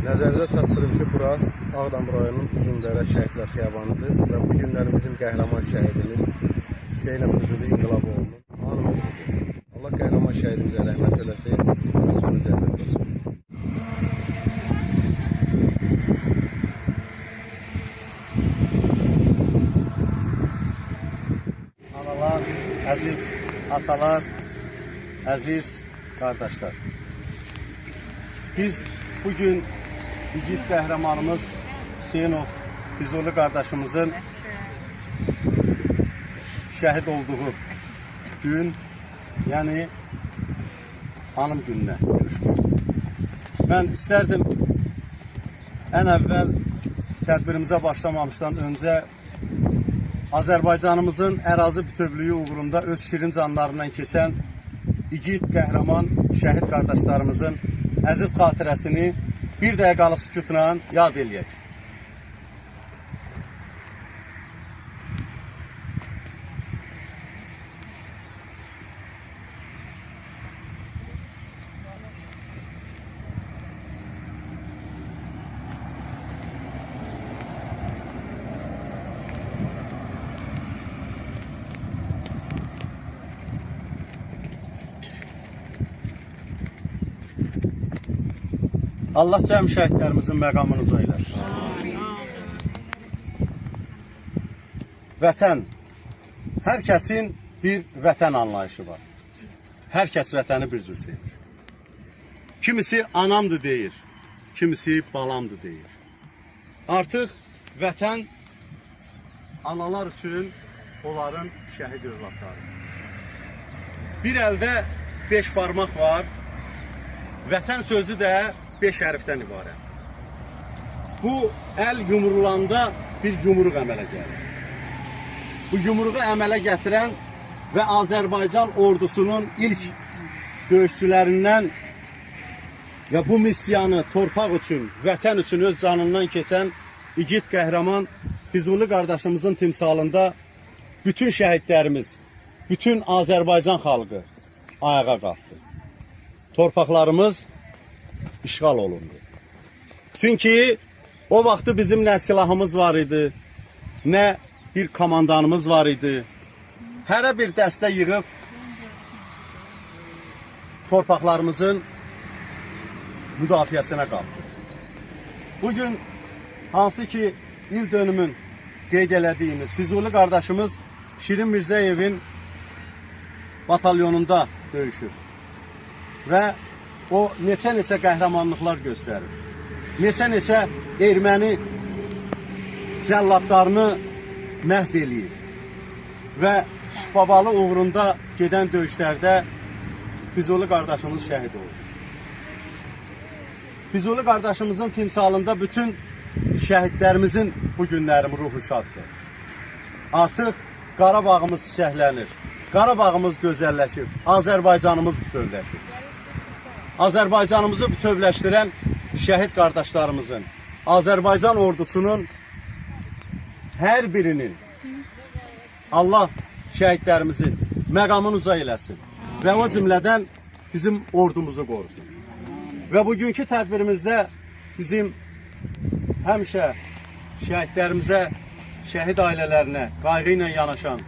Nəzərinizə çatdırım ki, bura Ağdam rayonunun Uzundərə Şəhidlər Xiyabanıdır və bu günləri bizim qəhrəman şəhidimiz Hüseynov Füzuli İnqilaboğlu'nun anı günüdür. Allah qəhrəman şəhidimizə rəhmət eləsin, məkanı cənnət olsun. Analar, əziz atalar, əziz qardaşlar. Biz bugün igid qəhrəmanımız Hüseynov Füzuli qardaşımızın şəhid olduğu gün, yəni anım gününə görüşdük. Mən istərdim ən əvvəl tədbirimizə başlamamışdan öncə Azərbaycanımızın ərazi bütövlüyü uğrunda öz şirin canlarından keçən igid qəhrəman şəhid qardaşlarımızın əziz xatirəsini bir dəqiqəlik sükutla yad eləyək. Allah cəm şəhidlərimizin məqamını uca eləsin. Vətən. Hər kəsin bir vətən anlayışı var. Hər kəs vətəni bir cür sevir. Kimisi anamdır deyir, kimisi balamdır deyir. Artıq vətən analar üçün onların şəhid övladları. Bir əldə 5 barmaq var, vətən sözü də 5 hərfdən ibarət. Bu əl yumrulanda bir yumruq əmələ gəlir. Bu yumruğu əmələ gətirən və Azərbaycan ordusunun ilk döyüşçülərindən və bu missiyanı torpaq üçün, vətən üçün öz canından keçən igid qəhrəman Füzuli qardaşımızın timsalında bütün şəhidlərimiz, bütün Azərbaycan xalqı ayağa qalxdı. Torpaqlarımız işğal olundu. Çünki o vaxtı bizim nə silahımız var idi, nə bir komandanımız var idi. Hərə bir dəstə yığıb torpaqlarımızın müdafiəsinə qalxdı. Bugün hansı ki il dönümün qeyd elədiyimiz Füzuli qardaşımız Şirin Mirzəyevin batalyonunda döyüşür və o neçə qəhrəmanlıqlar göstərir. Neçə erməni cəlladlarını məhv eləyir və Şübabalı uğrunda gedən döyüşlərdə Füzuli qardaşımız şəhid olur. Füzuli qardaşımızın timsalında bütün şəhidlərimizin bu günlərim ruhu şaddır. Artıq Qarabağımız çiçəklənir, Qarabağımız gözəlləşir, Azərbaycanımız bütövləşir. Azərbaycanımızı bütövləşdirən şəhid qardaşlarımızın, Azərbaycan ordusunun hər birinin Allah şəhidlərimizin məqamını uca eləsin və o cümlədən bizim ordumuzu qorusun. Və bugünkü tədbirimizdə bizim həmişə şəhidlərimizə, şəhid ailələrinə qayğı ilə yanaşan,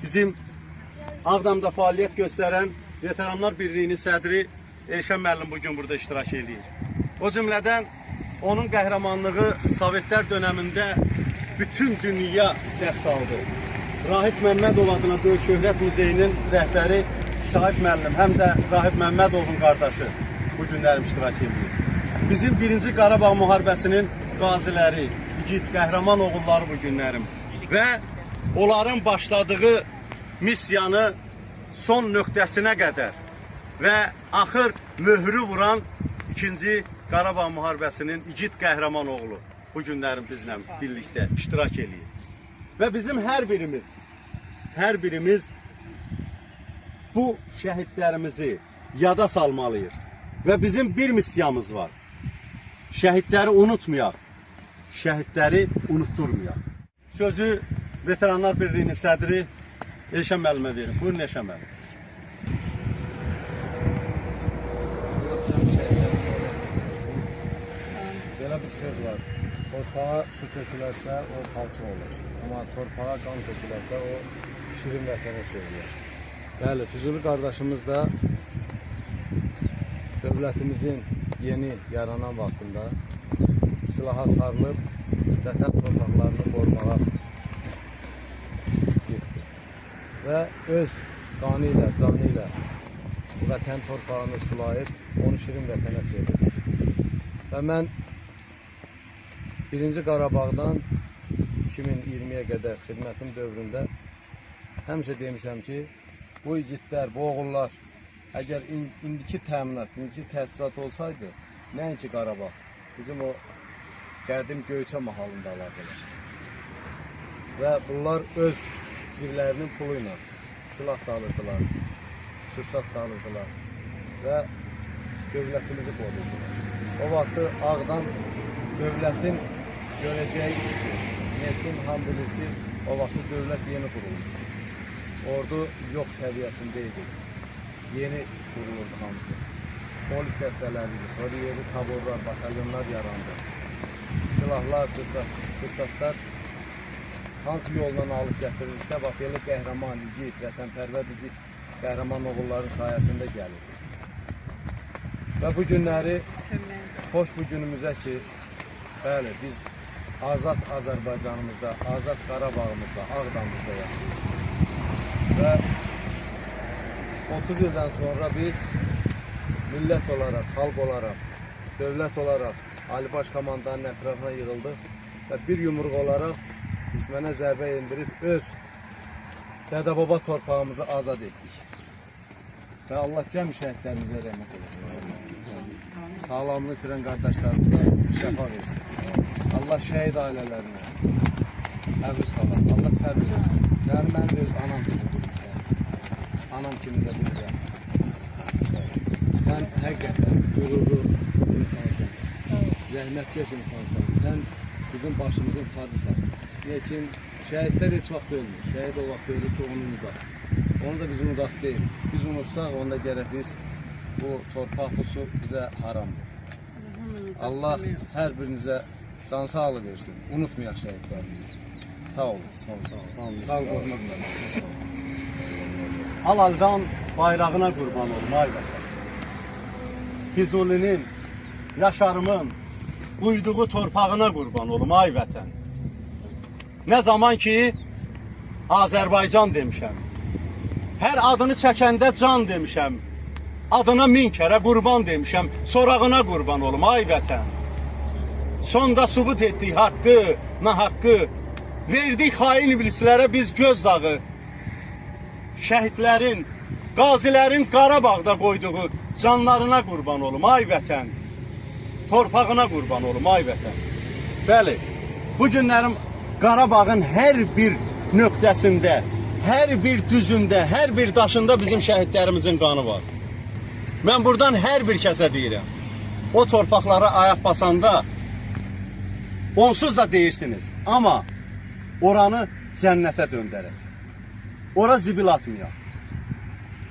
bizim Ağdamda fəaliyyət göstərən Veteranlar Birliyinin sədri Elşən müəllim bugün burada iştirak edir. O cümlədən onun qəhrəmanlığı Sovetlər dönəmində bütün dünya səs saldı. Rahib Məmmədov adına Böyük Şöhrət Muzeyinin rəhbəri Sahib müəllim, həm də Rahib Məmmədovun qardaşı bu günlərim iştirak edir. Bizim 1-ci Qarabağ müharibəsinin qaziləri, igid qəhrəman oğulları bu günlərim və onların başladığı missiyanı son nöqtəsinə qədər və axır möhrü vuran 2-ci Qarabağ müharibəsinin igid qəhrəman oğlu bu günlərin bizlə birlikdə iştirak edir. Və bizim hər birimiz bu şəhidlərimizi yada salmalıyıq. Və bizim bir missiyamız var. Şəhidləri unutmayaq, şəhidləri unutturmayaq. Sözü Veteranlar Birliyinin sədri Elşən müəllimə verin. Buyurun Elşən müəllim. Belə bir söz var. Torpağa su tökülərsə o palçıq olur. Amma torpağa qan tökülərsə o şirin vətənə çevrilir. Bəli, Füzuli qardaşımız da dövlətimizin yeni yaranan vaxtında silaha sarılıb vətən torpaqlarını qorumağa getdi. Və öz qanı ilə, canı ilə vətən torpağını sulayıb onu şirin vətənə çevirdi. Və mən 1-ci Qarabağdan 2020-yə qədər xidmətim dövründə həmişə demişəm ki, bu igidlər, bu oğullar əgər indiki təminat, indiki təchizat olsaydı, nəinki Qarabağ, bizim o qədim Göyçə mahalında alardılar. Və bunlar öz ciblərinin pulu ilə silah da alırdılar, sursat da alırdılar və dövlətimizi qoruyurdular. O vaxtı Ağdam dövlətin görəcəyi iş ki, Neçin Hambilisi o vaxtı dövlət yeni qurulmuşdu. Ordu yox səviyyəsindeydi. Yeni qurulurdu hamısı. Polis dəstələri, oriyeli taborlar, batalyonlar yarandı. Silahlar, sursatlar hansı yolla alıb gətirilsə, bax, elə qəhrəman, igid, vətənpərvər igid, qəhrəman oğulların sayəsində gəlirdi. Və bu günləri, xoş bu günümüzə ki, bəli, biz azad Azərbaycanımızda, azad Qarabağımızda, Ağdamımızda yaşayırıq. Və 30 ildən sonra biz millət olaraq, xalq olaraq, dövlət olaraq Ali Baş Komandanın ətrafına yığıldıq və bir yumruq olaraq düşmənə zərbə endirib öz dədə-baba torpağımızı azad etdik. Və Allah cəm şəhidlərimizə rəhmət eləsin. Sağlamlıq itirən qardaşlarımıza şəfa versin. Allah şəhid ailələrinə əvüz qalar. Allah səbir versin. Yəni mən öz anam kimi bilirəm. Anam kimi də bilirəm. Sən həqiqətən qürurlu insansın. Zəhmətkeş insansın. Sən bizim başımızın tacısan. Lakin şəhidlər heç vaxt ölmür. Şəhid o vaxt ölür ki, onu unudaq. Onu da biz unudaq deyil. Biz unutsaq, onda gərək biz bu torpaq, bu su bizə haramdır. Allah hər birinizə can sağlığı versin. Unutmayaq şəhidlərimizi. Sağ olun. Sağ olun. Halaldan bayrağına qurban olum, ay vətən. Füzulinin, Yaşarımın uyduğu torpağına qurban olum, ay vətən. Nə zaman ki, Azərbaycan demişəm, hər adını çəkəndə can demişəm, adına 1000 kərə qurban demişəm, sorağına qurban olum, ay vətən. Sonda subut etdik haqqı, nahaqqı, verdik xain iblislərə biz göz dağı. Şəhidlərin, qazilərin Qarabağda qoyduğu canlarına qurban olum, ay vətən. Torpağına qurban olum, ay vətən. Bəli, bu günlərim Qarabağın hər bir nöqtəsində, hər bir düzündə, hər bir daşında bizim şəhidlərimizin qanı var. Mən buradan hər bir kəsə deyirəm, o torpaqlara ayaq basanda onsuz da deyirsiniz, amma oranı cənnətə döndərək. Ora zibil atmayaq.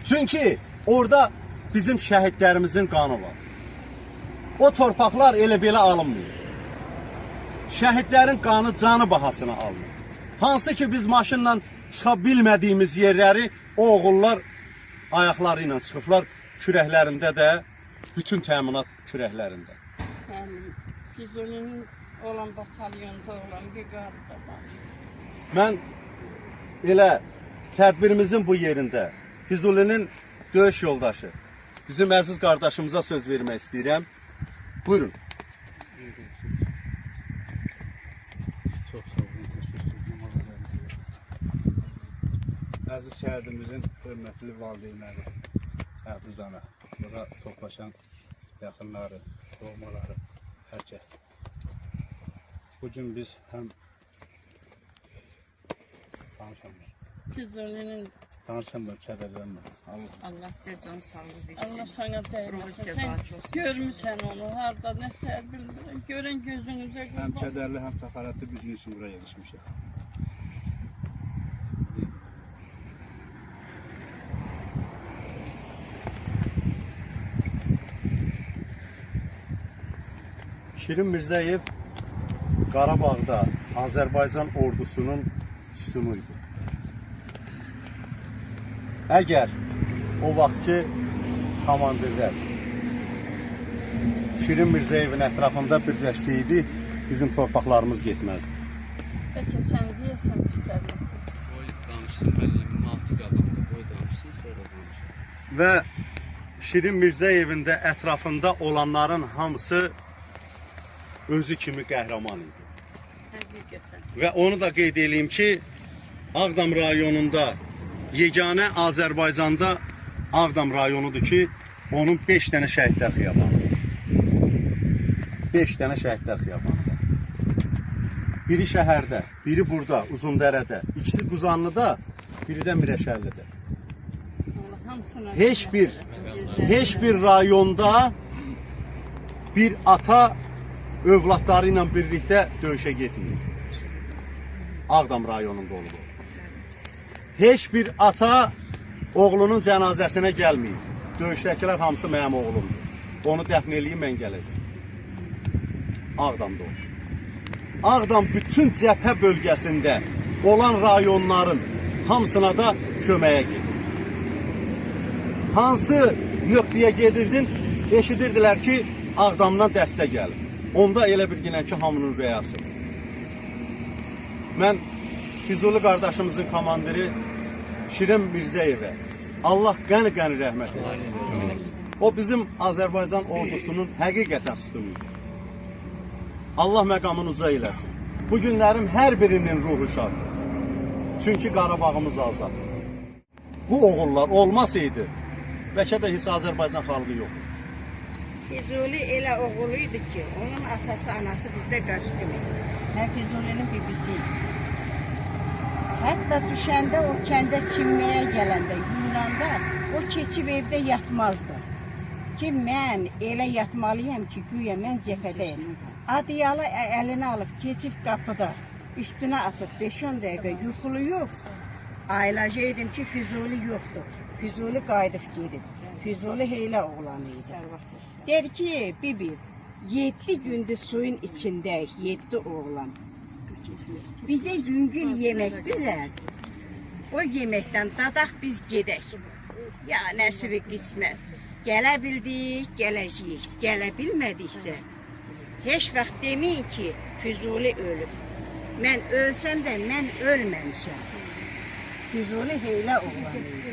Çünki orada bizim şəhidlərimizin qanı var. O torpaqlar elə belə alınmıyor. Şəhidlərin qanı canı bahasına alınır. Hansı ki biz maşınla çıxa bilmədiyimiz yerləri o oğullar ayaqları ilə çıxıblar, kürəklərində də, bütün təminat kürəklərində. Füzulinin olan batalyonda olan bir qarda var. Mən elə tədbirimizin bu yerində Füzulinin döyüş yoldaşı, bizim əziz qardaşımıza söz vermək istəyirəm. Buyurun. Çox sağ olun. Əziz şəhidimizin hörmətli valideynləri, həfizana, burada toplaşan yaxınları, doğmaları, hər kəs. Bugün biz həm danışamıyoruz. Füzulinin Danışamıyoruz, kədərlənmə. Allah sizə can sağlığı versin. Allah sana dəyməsin. Rusiya daha çox Sən görmüsən onu, harada nə bilmirəm. Görən gözünüzə Həm qurban. kədərli, həm səfarətli bir gün üçün buraya yetişmişik. Şirin Mirzəyev Qarabağda Azərbaycan ordusunun üstünü idi. Əgər o vaxtki komandirlər Şirin Mirzəyevin ətrafında birləşsəydi, bizim torpaqlarımız getməzdi. Peki sen diyesen fikirler. Boy danışsın müəllim, nafiq adamdır. Boy danışsın, sonra danışsın. Və Şirin Mirzəyevin də ətrafında olanların hamısı özü kimi qəhrəman idi. Həqiqətən. Və onu da qeyd edeyim ki, Ağdam rayonunda yeganə Azərbaycanda Ağdam rayonudur ki, onun 5 dənə şəhidlər xiyabanı. 5 dənə şəhidlər xiyabanı. Biri şəhərdə, biri burada, Uzundərədə, ikisi Quzanlıda, biri də Mirəşəhərlidə. Allah hamısına Heç bir rayonda bir ata övladları ilə birlikdə döyüşə getmir. Ağdam rayonunda olur. Heç bir ata oğlunun cənazəsinə gəlməyib. Döyüşdəkilər hamısı mənim oğlumdur. Onu dəfn eləyim, mən gələcəm. Ağdamda olur. Ağdam bütün cəbhə bölgəsində olan rayonların hamısına da köməyə gedir. Hansı nöqtəyə gedirdin, eşidirdilər ki, Ağdamdan dəstək gəlir. Onda elə bilginən ki, hamının rüyası. Mən Füzuli qardaşımızın komandiri Şirin Mirzəyevə Allah qəni-qəni rəhmət eləsin. O bizim Azərbaycan ordusunun həqiqətən sütunudur. Allah məqamını uca eləsin. Bu günlərin hər birinin ruhu şaddır. Çünki Qarabağımız azaddır. Bu oğullar olmasaydı, bəlkə də heç Azərbaycan xalqı yoxdur. Füzuli elə oğlu idi ki, onun atası, anası bizdə qaçdı. Mən Füzulinin bibisiyim. Hətta düşəndə o kəndə çinməyə gələndə, yuyulanda o keçib evdə yatmazdı. Ki mən elə yatmalıyam ki, güya mən cəbhədəyim. Adiyalı əlinə alıb keçib qapıda, üstünə atıb 5-10 dəqiqə yuxuluyub. Aylacı edim ki, Füzuli yoxdur. Füzuli qayıdıb gedib. Füzuli heylə oğlanı idi. Der ki, bibi, 7 gündür suyun içindəyik, 7 oğlan. Bizə yüngül yemək düzəld. O yeməkdən dadaq biz gedək. Ya nəsibi qismət. Gələ bildik, gələcəyik. Gələ bilmədiksə, heç vaxt deməyin ki, Füzuli ölüb. Mən ölsəm də mən ölməmişəm. Füzuli heylə oğlanı idi.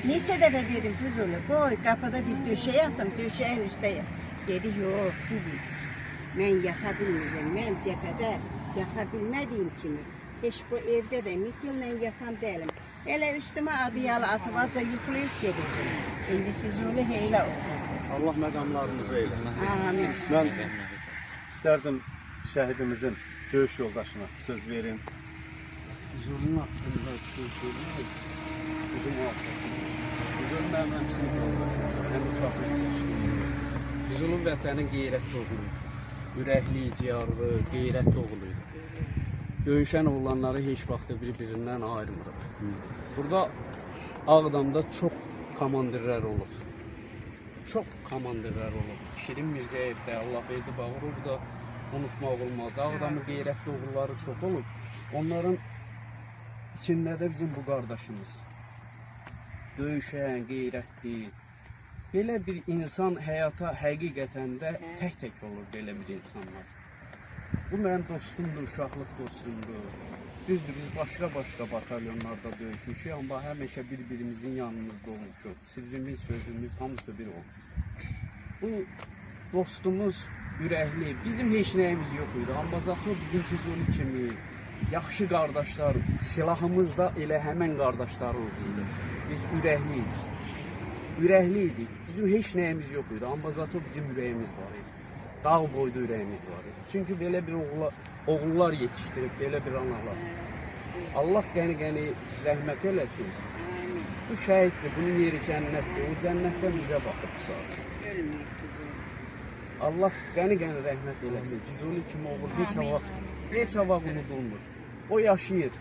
Neçə dəfə dedim Füzuli, qoy qapıda bir döşəyə atım, döşəyin üstəyə. Dedi, yox, bibi, mən yata bilməyəcəm, mən cəbhədə yata bilmədiyim kimi, heç bu evdə də mitillə yatan deyiləm. Elə üstümə adiyalı atıb, azca yuxulayıb gedəcəm. İndi Füzuli heylə oğlanı. Allah məqamlarımızı eyləsin. Amin. Mən istərdim şəhidimizin döyüş yoldaşına söz verin. Füzulinin haqqında söz verir. Bizim o haqqında. Füzuli mənim həmsinin yoldaşımdır, həm uşaqlıqdır. Füzulinin vətənin qeyrətli oğluydu. Ürəkli, ciyarlı, qeyrətli oğluydu. Döyüşən oğlanları heç vaxt bir-birindən ayırmırıq. Burada Ağdamda çox komandirlər olub. Çox komandirlər olub. Şirin Mirzəyev də, Allah verdi Bağırov da unutmaq olmaz. Ağdamın qeyrətli oğulları çox olub. Onların içində də bizim bu qardaşımız. Döyüşən, qeyrətli. Belə bir insan həyata həqiqətən də tək-tək olur belə bir insanlar. Bu mənim dostumdur, uşaqlıq dostumdur. Düzdür, biz başqa-başqa batalyonlarda döyüşmüşük, amma həmişə bir-birimizin yanımızda olmuşuq. Sirrimiz, sözümüz hamısı bir olmuş. Bu dostumuz ürəkli, bizim heç nəyimiz yox idi. Amma zato bizim Füzuli kimi yaxşı qardaşlar, silahımız da elə həmən qardaşlarımız idi. Biz ürəkli idik. Ürəkli idik. Bizim heç nəyimiz yox idi. Amma zato bizim ürəyimiz var idi. Dağ boyda ürəyimiz var idi. Çünki belə bir oğullar yetişdirib, belə bir analar. Allah qəni-qəni rəhmət eləsin. Bu şəhiddir, bunun yeri cənnətdir. O cənnətdən bizə baxıb bu saat. Allah qəni-qəni rəhmət eləsin. Füzuli kimi oğul heç vaxt unudulmur. O yaşayır.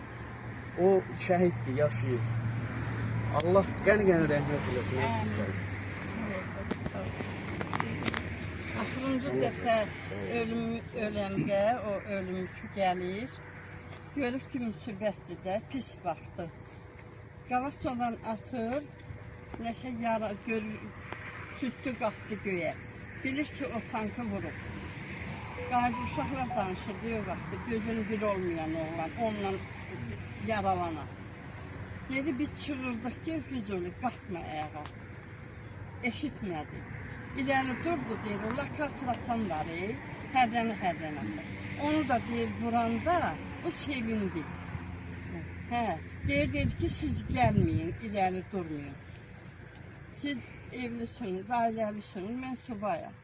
O şəhiddir, yaşayır. Allah qəni-qəni rəhmət eləsin. Axırıncı dəfə öləndə o ölümcü gəlir. Görür ki, müsibətdir də, pis vaxtı. Qavaçadan atır, nəsə yara görür, süstü qalxdı göyə. Bilir ki, o tankı vurub. Qayıdı uşaqlar danışırdı o vaxtı, gözünün bir olmayan oğlan, onunla yaralanan. Dedi, biz çığırdıq ki, Füzuli, qalxma ayağa. Eşitmədi. İrəli durdu, deyir, lokator atan var, hərrənə. Onu da deyir, vuranda, o sevindi. Deyir ki, siz gəlməyin, irəli durmayın. Siz evlisiniz, ailəlisiniz, mən subayam.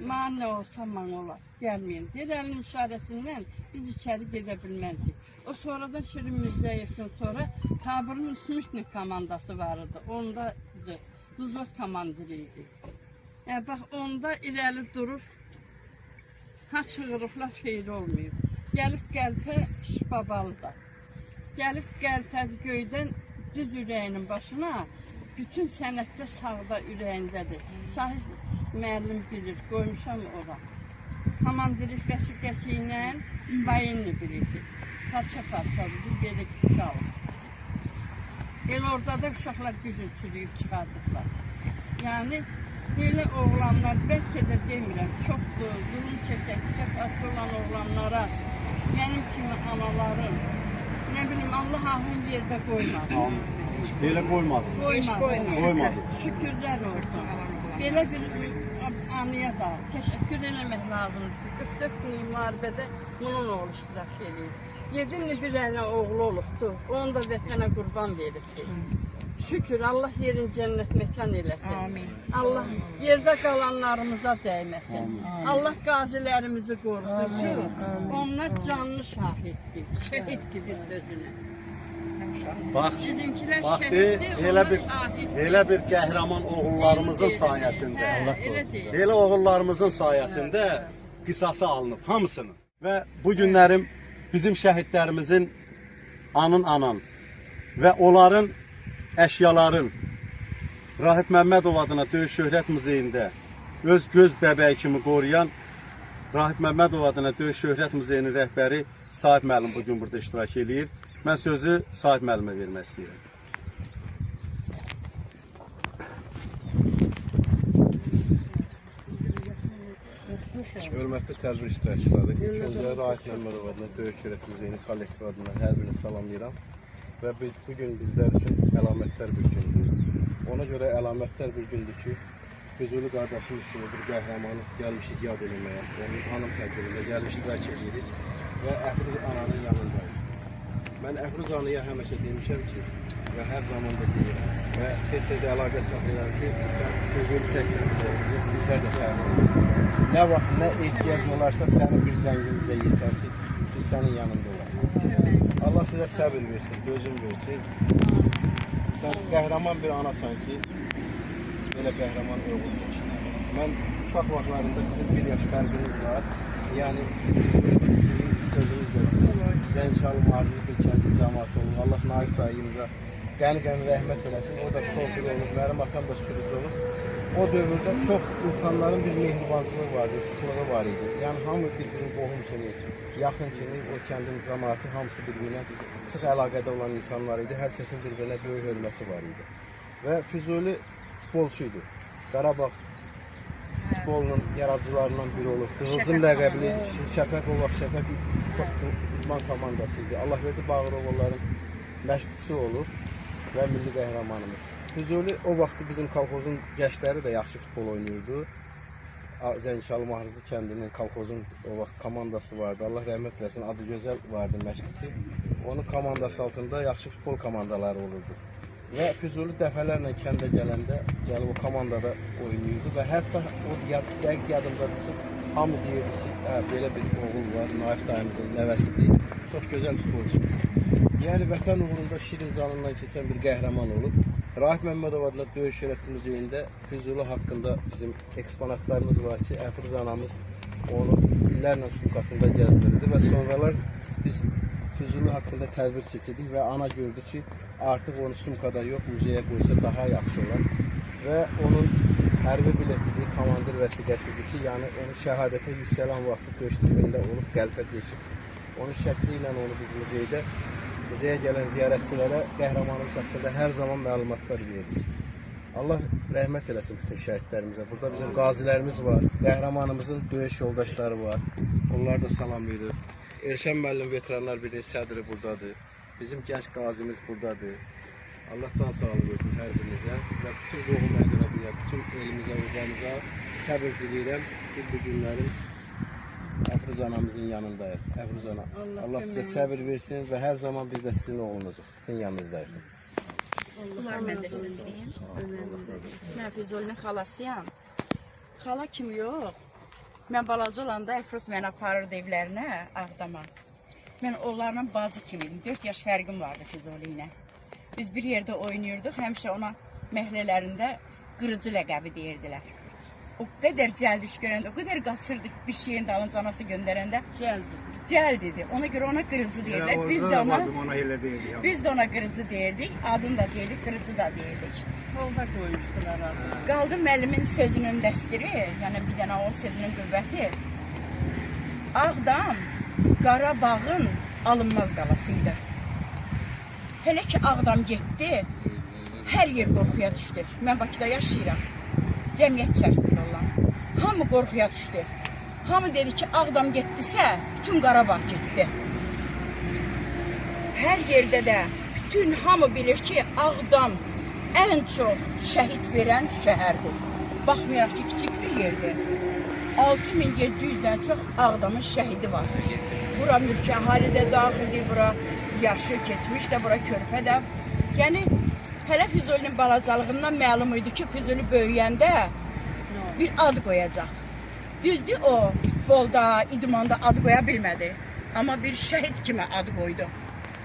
Mən nə olsa mən olar, gəlməyin. Deyir, əlinin işarəsindən biz içəri gedə bilməzdik. O sonradan Şirin Mirzəyevdən sonra taburun İsmişnik komandası vardı, ondadır, Luzot komandiri idi. Bax, onda irəli durur, ha çığırıqlar xeyri olmayıb. Gəlib qəlpə Şibabalıda. Gəlib qəlpədi göydən düz ürəyinin başına, bütün sənətdə sağda ürəyindədir. Sahib müəllim bilir, qoymuşam ora. Komandirik vəsiqəsi ilə bayinli bilirdi. Parça-parçadır, gedib qalır. El orada da uşaqlar gücün çürüyüb çıxardıqlar. Yəni, elə oğlanlar, bəlkə də demirəm, çoxdur, zulüm çəkəkdə farklı olan oğlanlara, mənim kimi anaların, nə bilim, Allah ahın yerdə qoymadı. Belə qoymadı. Qoymadı. Şükürlər olsun. Belə bir anıya da təşəkkür eləmək lazımdır. 44 gün müharibədə bunun oğlu iştirak edir. 7 bir dənə oğlu olubdur, onu da vətənə qurban veribdir. Şükür, Allah yerin cənnət məkan eləsin. Amin. Allah yerdə qalanlarımıza dəyməsin. Allah qazilərimizi qorusun ki, onlar canlı şahiddir, şəhiddir bir sözünə. Bax, Bizimkilər bax şəhiddir, elə bir qəhrəman oğullarımızın sayəsində, elə oğullarımızın sayəsində qisası alınıb hamısının. Və bu günlərim bizim şəhidlərimizin anan və onların əşyaların Rahib Məmmədov adına Döyüş Şöhrət Muzeyində öz göz bəbəyi kimi qoruyan Rahib Məmmədov adına Döyüş Şöhrət Muzeyinin rəhbəri Sahib müəllim bugün burada iştirak edir. Mən sözü Sahib müəllimə vermək istəyirəm. Hörmətli tədbir iştirakçıları, ilk öncə Rahib Məmmədov adına Döyüş Şöhrət Muzeyinin kollektiv adına hər birini salamlayıram. Və bugün bizlər üçün əlamətlər bir gündür. Ona görə əlamətlər bir gündür ki, Füzuli qardaşımız kimi bir qəhrəmanı gəlmişik yad eləməyə, onun hanım tədbirində gəlmişik və keçirik və Əfruz ananın yanındayım. Mən Əfruz anıya həmişə demişəm ki, və hər zaman da deyirəm və tez-tez əlaqə saxlayıram ki, sən Füzuli təksən bizlər də sənin. Nə vaxt, nə ehtiyac olarsa sənin bir zəngimizə yetər ki, biz sənin yanında olarıq. Allah sizə səbir versin, gözün versin. Sən qəhrəman bir anasan ki, belə qəhrəman oğul yaşayırsan. Mən uşaq vaxtlarında bizim bir yaş fərqimiz var. Yəni, sizin özünüz görürsünüz. Zəncalım, Arzu bir kəndi cəmaatı olur. Allah Naif dayımıza qəni-qəni rəhmət eləsin. O da şoför olur, mənim atam da sürücü olur. O dövrdə çox insanların bir mehribancılığı vardı, sıxlığı var idi. Yəni, hamı bir-birini qohum kimi, yaxın kimi, o kəndin cəmaatı hamısı bir-birinə sıx əlaqədə olan insanlar idi. Hər kəsin bir-birinə böyük hörməti var idi. Və Füzuli futbolçuydu. Qarabağ futbolunun yaradıcılarından biri olub. Qızılcım ləqəbli Şəfəq o vaxt Şəfəq çox idman komandası idi. Allah verdi Bağırov onların məşqçisi olur və milli qəhrəmanımız. Füzuli o vaxt bizim kolxozun gəşləri də yaxşı futbol oynayırdı. Zəngşalı Mahrızlı kəndinin kolxozun o vaxt komandası vardı. Allah rəhmət eləsin, adı gözəl vardı məşqçi. Onun komandası altında yaxşı futbol komandaları olurdu. Və Füzuli dəfələrlə kəndə gələndə gəlib o komandada oynayırdı və hətta o dəqiq yadımdadır ki, hamı deyirdi ki, belə bir oğul var, Naif dayımızın nəvəsidir, çox gözəl futbolcudur. Yəni vətən uğrunda şirin canından keçən bir qəhrəman olub. Rahib Məmmədov adına Döyüş Şöhrət Muzeyində Füzuli haqqında bizim eksponatlarımız var ki, Əfruz anamız onu illərlə sumkasında gəzdirdi və sonralar biz Füzuli haqqında tədbir keçirdik və ana gördü ki, artıq onu sumkada yox, muzeyə qoysa daha yaxşı olar və onun hərbi biletidir, komandir vəsiqəsidir ki, yəni onu şəhadətə yüksələn vaxtı döyüş cibində olub qəlbə keçib. Onun şəkli ilə onu biz muzeyə gələn ziyarətçilərə qəhrəmanımız haqqında hər zaman məlumatlar veririk. Allah rəhmət eləsin bütün şəhidlərimizə. Burada bizim qazilərimiz var, qəhrəmanımızın döyüş yoldaşları var. Onlara da salam verir. Elşən müəllim Veteranlar Birliyi sədri buradadır. Bizim gənc qazimiz buradadır. Allah can sağlığı versin hər birinizə və bütün qohum əqrəbiyə, bütün elimizə, ürbəmizə səbir diləyirəm ki, bu günlərin Əfruz anamızın yanındayıq. Əfruz ana, Allah sizə səbir versin və hər zaman biz də sizin oğlunuzuq, sizin yanınızdayıq. Bunlar mən də söz deyim. Mən Füzulinin xalasıyam. Xala kimi yox. Mən balaca olanda Əfruz məni aparırdı evlərinə, Ağdama. Mən onlarla bacı kimiydim. 4 yaş fərqim vardı Füzuli ilə. Biz bir yerdə oynayırdıq, həmişə ona məhəllələrində qırıcı ləqəbi deyirdilər. O qədər cəldiş görəndə, o qədər qaçırdıq bir şeyin dalınca anası göndərəndə. Cəld dedi. Ona görə ona qırıcı deyirlər. Biz də ona qırıcı deyirdik. Adını da deyirdik, qırıcı da deyirdik. Yolda qoymuşdular adı. Qaldı müəllimin sözünün dəstiri, yəni bir dənə o sözünün qüvvəti. Ağdam Qarabağın alınmaz qalasıydı. Hələ ki Ağdam getdi, hər yer qorxuya düşdü. Mən Bakıda yaşayıram, cəmiyyət içərisində olan. Hamı qorxuya düşdü. Hamı dedi ki, Ağdam getdisə, bütün Qarabağ getdi. Hər yerdə də bütün hamı bilir ki, Ağdam ən çox şəhid verən şəhərdir. Baxmayaraq ki, kiçik bir yerdir. 6700-dən çox Ağdamın şəhidi var. Bura mülki əhali də daxildir, bura yaşı keçmiş də, bura körpə də. Yəni, hələ Füzulinin balacalığından məlum idi ki, Füzuli böyüyəndə bir ad qoyacaq. Düzdür, o futbolda, idmanda ad qoya bilmədi. Amma bir şəhid kimi ad qoydu.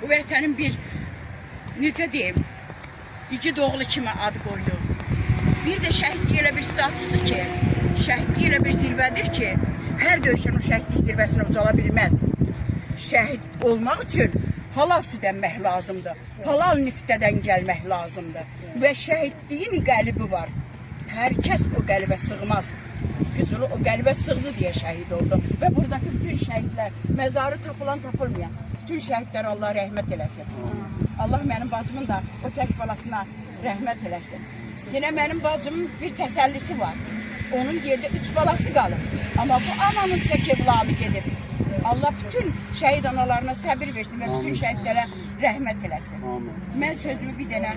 Bu vətənin bir, necə deyim, igid oğlu kimi ad qoydu. Bir də şəhidlik elə bir statusdur ki, şəhidlik elə bir zirvədir ki, hər döyüşən o şəhidlik zirvəsinə ucala bilməz. Şəhid olmaq üçün halal südənmək lazımdır. Halal niftədən gəlmək lazımdır. Və şəhidliyin qəlbi var. Hər kəs o qəlbə sığmaz. Füzuli o qəlbə sığdı deyə şəhid oldu. Və buradakı bütün şəhidlər, məzarı tapılan tapılmayan, bütün şəhidlər Allah rəhmət eləsin. Allah mənim bacımın da o tək balasına rəhmət eləsin. Yenə mənim bacımın bir təsəllisi var. Onun yerdə 3 balası qalır. Amma bu ananın tək evladı gedib. Allah bütün şəhid analarına səbir versin və bütün şəhidlərə rəhmət eləsin. Mən sözümü bir dənə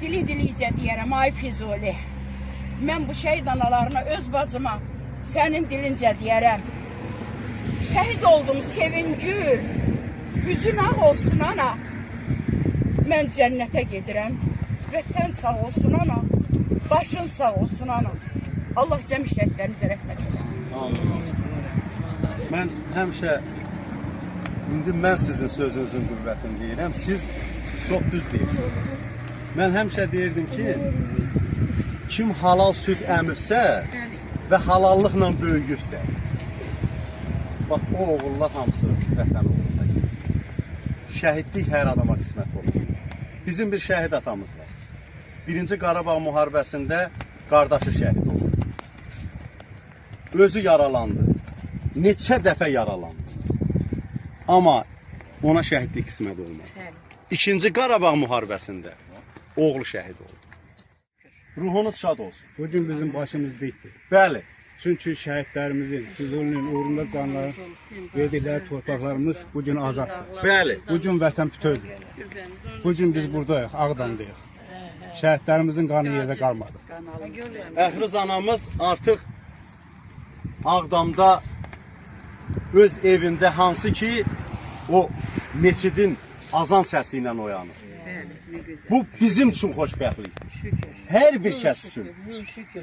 dili-dilicə deyərəm, ay Füzuli. Mən bu şəhid analarına, öz bacıma, sənin dilincə deyərəm. Şəhid oldum, sevingül, yüzün ağ olsun ana. Mən cənnətə gedirəm. Vətən sağ olsun ana. Başın sağ olsun ana. Allah cəmi şəhidlərimizə rəhmət eləsin. Mən həmişə, indi mən sizin sözünüzün qüvvətini deyirəm, siz çox düz deyirsiniz. Mən həmişə deyirdim ki, kim halal süd əmirsə və halallıqla böyüyürsə, bax o oğullar hamısı vətən oğullar. Şəhidlik hər adama qismət olur. Bizim bir şəhid atamız var. 1-ci Qarabağ müharibəsində qardaşı şəhid oldu. Özü yaralandı. Neçə dəfə yaralandı. Amma ona şəhidlik qismət olmadı. 2-ci Qarabağ müharibəsində oğlu şəhid oldu. Ruhunuz şad olsun. Bu gün bizim başımız dikdir. Bəli. Çünkü şəhidlərimizin, Füzulinin uğrunda canları verdikləri torpaqlarımız bu gün azaddır. Bəli. Bu gün vətən bütövdür. Bu gün biz buradayıq, Ağdamdayıq. Şəhidlərimizin qanı yerdə qalmadı. Əfruz anamız artıq Ağdamda öz evində hansı ki o meçidin azan səsi ilə oyanır. Bu bizim üçün xoşbəxtlikdir. Hər bir kəs üçün.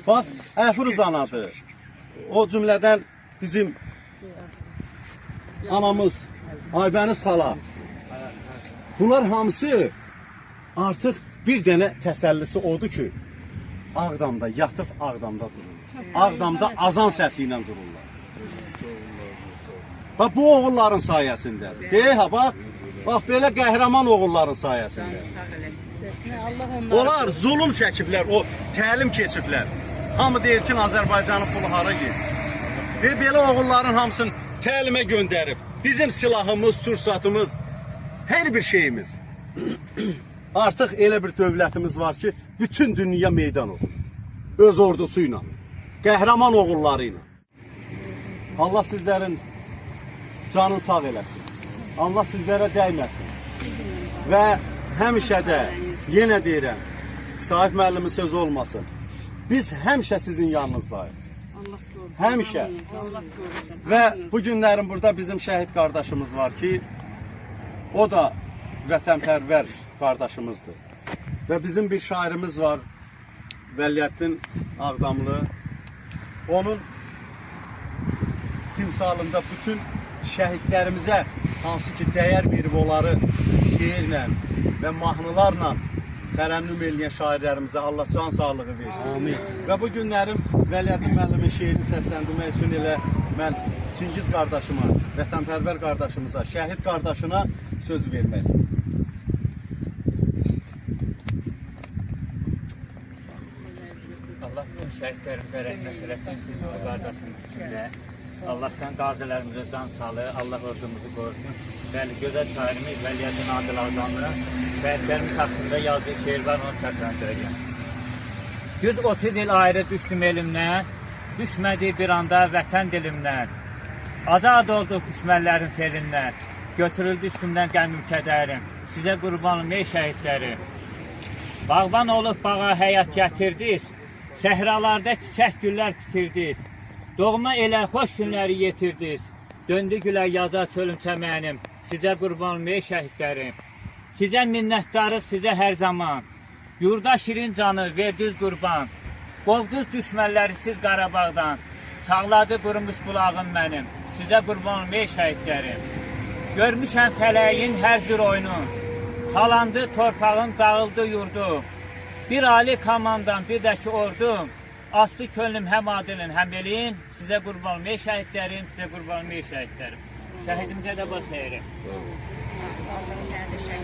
Bax, Əfruz anadır. O cümlədən bizim anamız, Aybəniz xala. Bunlar hamısı artıq bir dənə təsəllisi odur ki, Ağdamda yatıb Ağdamda dururlar. Ağdamda azan səsi ilə dururlar. Bax, bu oğulların sayəsindədir. Deyək ha, bax, belə qəhrəman oğulların sayəsində. eləsin. Allah onları Onlar zulüm çəkiblər, o təlim keçiblər. Hamı deyir ki, Azərbaycanın pulu hara gedir. Və belə oğulların hamısını təlimə göndərib. Bizim silahımız, sursatımız, hər bir şeyimiz. Artıq elə bir dövlətimiz var ki, bütün dünya meydan olur. Öz ordusu ilə, qəhrəman oğulları ilə. Allah sizlərin canını sağ eləsin. Allah sizlərə dəyməsin. Və həmişə də, yenə deyirəm, Sahib müəllimin sözü olmasın. Biz həmişə sizin yanınızdayıq. Allah korusun. Həmişə. Allah korusun. Və bu günlərin burada bizim şəhid qardaşımız var ki, o da vətənpərvər qardaşımızdır. Və bizim bir şairimiz var, Vəliyyəddin Ağdamlı. Onun timsalında bütün şəhidlərimizə hansı ki dəyər verib onları şeirlə və mahnılarla tərənnüm eləyən şairlərimizə Allah can sağlığı versin. Amin. Və bu günlərim Vəliyyəddin müəllimin şeirini səsləndirmək üçün elə mən Çingiz qardaşıma, vətənpərvər qardaşımıza, şəhid qardaşına söz vermək istəyirəm. Allah bütün şəhidlərimizə rəhmət eləsin, siz o qardaşımız içində. Allah'tan qazilərimizə can sağlığı, Allah ordumuzu qorusun. Bəli, gözəl şairimiz Vəliyyəddin Adil Ağdamlı şəhidlərimiz haqqında yazdığı şeir var, onu səsləndirəcəm. 130 il ayrı düşdüm elimdən, düşmədi bir anda vətən dilimdən. Azad olduq düşmənlərin felindən, götürüldü üstümdən qəmim kədərim. Sizə qurbanım ey şəhidlərim. Bağban olub bağa həyat gətirdiniz, səhralarda çiçək güllər bitirdiniz. Doğma elə xoş günləri yetirdiniz. Döndü gülə yaza çölüm çəmənim. Sizə qurbanım ey şəhidlərim. Sizə minnətdarıq sizə hər zaman. Yurda şirin canı verdiniz qurban. Qovdunuz düşmənləri siz Qarabağdan. Sağladı qurumuş qulağım mənim. Sizə qurbanım ey şəhidlərim. Görmüşəm fələyin hər cür oyunu. Talandı torpağım, dağıldı yurdum. Bir ali komandan, bir də ki ordum. Aslı könlüm həm adilin, həm elin. Sizə qurbanım ey şəhidlərim, sizə qurbanım ey şəhidlərim. Şəhidimizə də baş eyirik.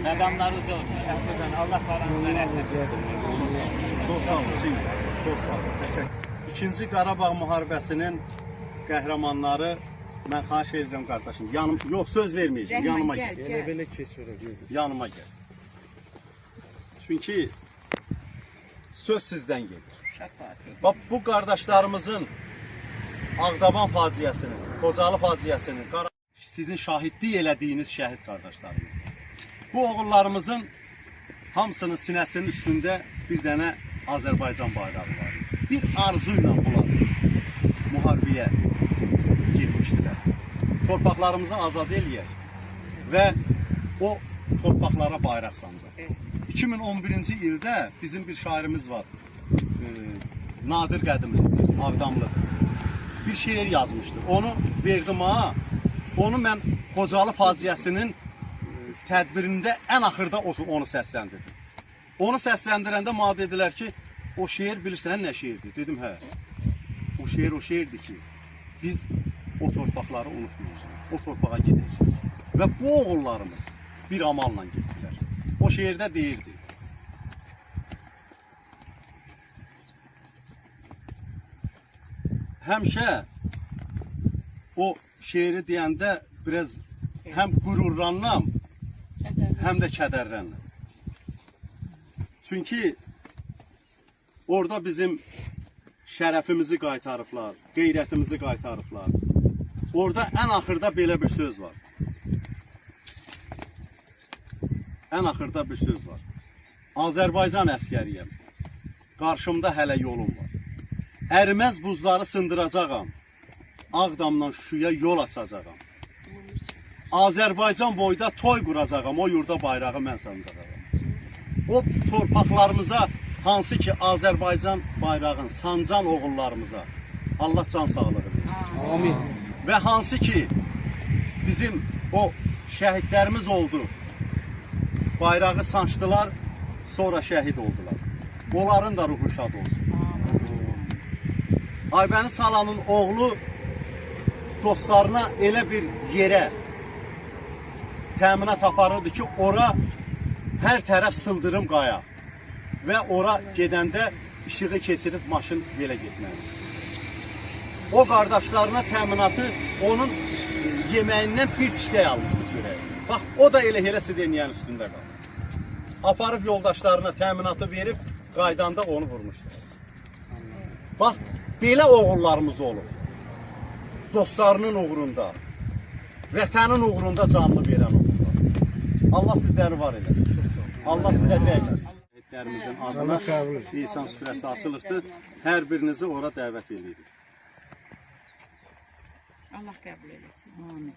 Məqamlarınız olsun, şəhidimizdən Allah falanızdan rəhmət etsin. Çox sağ olun, çox sağ olun. İkinci Qarabağ müharibəsinin qəhrəmanları, mən xahiş edirəm qardaşım, yox söz verməyəcəm, yanıma gəl. Elə belə keçirir. Yanıma gəl. Çünki söz sizdən gelir. Bax, bu qardaşlarımızın Ağdaban faciəsinin, Xocalı faciəsinin, sizin şahidlik elədiyiniz şəhid qardaşlarımızdır. Bu oğullarımızın hamısının sinəsinin üstündə bir dənə Azərbaycan bayrağı var. Bir arzu ilə bunlar müharibəyə getmişdilər. Torpaqlarımızı azad eləyək və o torpaqlara bayraq sancaq. 2011-ci ildə bizim bir şairimiz var. Nadir Qədimli, Ağdamlı. Bir şeir yazmışdı. Onu verdim ha. Onu mən Xocalı faciəsinin tədbirində ən axırda onu səsləndirdim. Onu səsləndirəndə mənə dedilər ki, o şeir bilirsən nə şeirdir? Dedim, hə. O şeirdir ki, biz o torpaqları unutmayacağıq. O torpağa gedəcəyik. Və bu oğullarımız bir amalla getdilər. O şeirdə deyirdi. Həmişə o şeiri deyəndə biraz həm qürurlanlam, həm də kədərlənlam. Çünki orada bizim şərəfimizi qaytarıblar, qeyrətimizi qaytarıblar. Orada ən axırda belə bir söz var. Ən axırda bir söz var. Azərbaycan əskəriyəm. Qarşımda hələ yolum var. Əriməz buzları sındıracağam. Ağdamdan Şuşaya yol açacağam. Azərbaycan boyda toy quracağam. O yurda bayrağı mən sancacağam. O torpaqlarımıza, hansı ki Azərbaycan bayrağın sancan oğullarımıza Allah can sağlığı verir. Amin. Və hansı ki bizim o şəhidlərimiz oldu. Bayrağı sancdılar, sonra şəhid oldular. Onların da ruhu şad olsun. Aybəniz Salanın oğlu dostlarına elə bir yerə təminat aparırdı ki, ora hər tərəf sıldırım qaya. və ora gedəndə işığı keçirib maşın belə getməlidir. O qardaşlarına təminatı onun yeməyindən bir tikə almışdı çörəyi. Bax, o da elə sidenyanın üstündə qalır. Aparıb yoldaşlarına təminatı verib, qaydanda onu vurmuşlar. Bax, belə oğullarımız olur. Dostlarının uğrunda, vətənin uğrunda canını verən oğullar. Allah sizləri var eləsin. Allah sizə dəyməsin. Şəhidlərimizin adına lisan süfrəsi açılıbdır. Hər birinizi ora dəvət edirik. Allah qəbul eləsin. Amin.